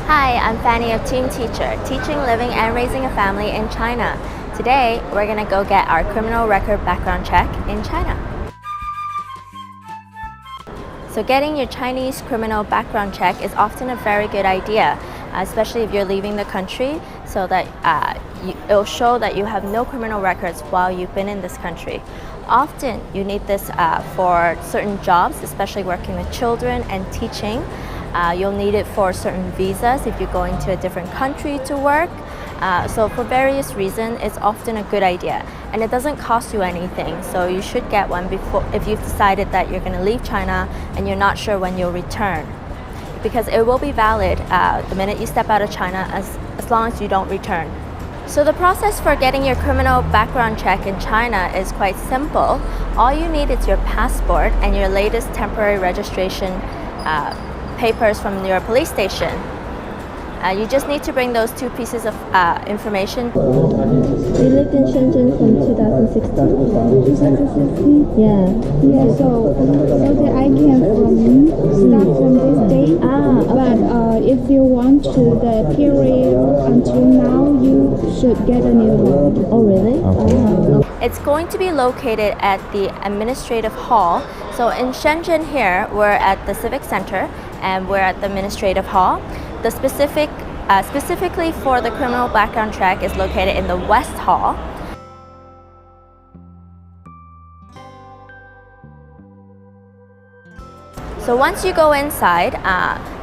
Hi, I'm Fanny of Team Teacher, teaching, living, and raising a family in China. Today, we're gonna go get our criminal record background check in China. So getting your Chinese criminal background check is often a very good idea, especially if you're leaving the country, so that it'll show that you have no criminal records while you've been in this country. Often, you need this for certain jobs, especially working with children and teaching. You'll need it for certain visas if you're going to a different country to work. So for various reasons, it's often a good idea. And it doesn't cost you anything, so you should get one before if you've decided that you're going to leave China and you're not sure when you'll return. Because it will be valid the minute you step out of China as long as you don't return. So the process for getting your criminal background check in China is quite simple. All you need is your passport and your latest temporary registration papers from your police station. You just need to bring those two pieces of information. We lived in Shenzen from 2016. 2016? Yeah. Yeah, so that I can start from this date. But if you want to the period until now, you should get a new one. Oh, really? Okay. It's going to be located at the administrative hall. So in Shenzen here, we're at the Civic Center and we're at the administrative hall. The specifically for the criminal background check is located in the West Hall. So once you go inside,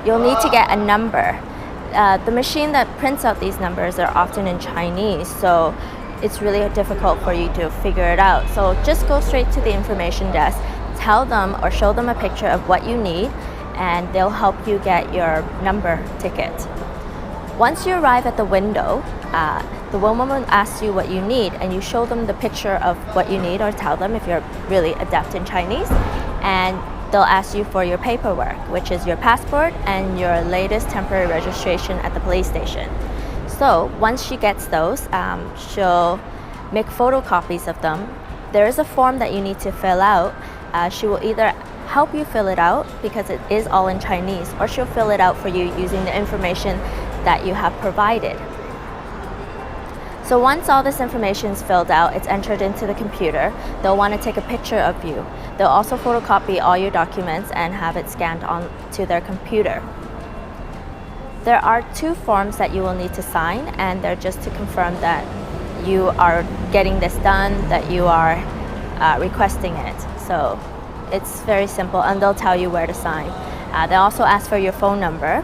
you'll need to get a number. The machine that prints out these numbers are often in Chinese, so it's really difficult for you to figure it out. So just go straight to the information desk, tell them or show them a picture of what you need, and they'll help you get your number ticket. Once you arrive at the window, the woman will ask you what you need, and you show them the picture of what you need or tell them if you're really adept in Chinese, and they'll ask you for your paperwork, which is your passport and your latest temporary registration at the police station. So once she gets those, she'll make photocopies of them. There is a form that you need to fill out. She will either help you fill it out because it is all in Chinese, or she'll fill it out for you using the information that you have provided. So once all this information is filled out, it's entered into the computer. They'll want to take a picture of you. They'll also photocopy all your documents and have it scanned onto their computer. There are two forms that you will need to sign, and they're just to confirm that you are getting this done, that you are requesting it. So it's very simple, and they'll tell you where to sign. They also ask for your phone number.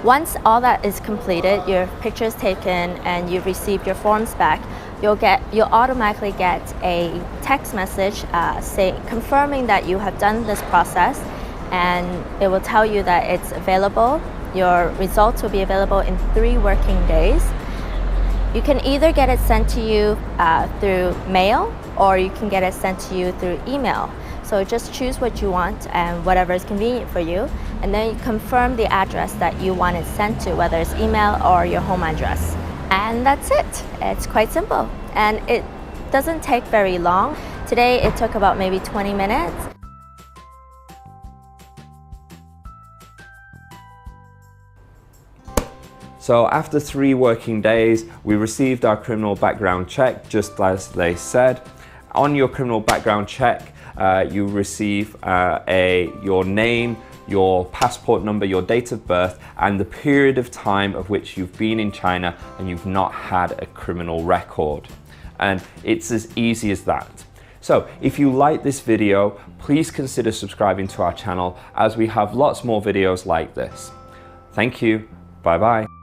Once all that is completed, your picture is taken and you've received your forms back, you'll automatically get a text message confirming that you have done this process, and it will tell you that it's available. Your results will be available in 3 working days. You can either get it sent to you through mail, or you can get it sent to you through email. So just choose what you want and whatever is convenient for you, and then you confirm the address that you want it sent to, whether it's email or your home address. And that's it. It's quite simple, and it doesn't take very long. Today it took about maybe 20 minutes. So after 3 working days, we received our criminal background check, just as they said. On your criminal background check, you receive your name, your passport number, your date of birth, and the period of time of which you've been in China and you've not had a criminal record. And it's as easy as that. So if you like this video, please consider subscribing to our channel, as we have lots more videos like this. Thank you. Bye bye.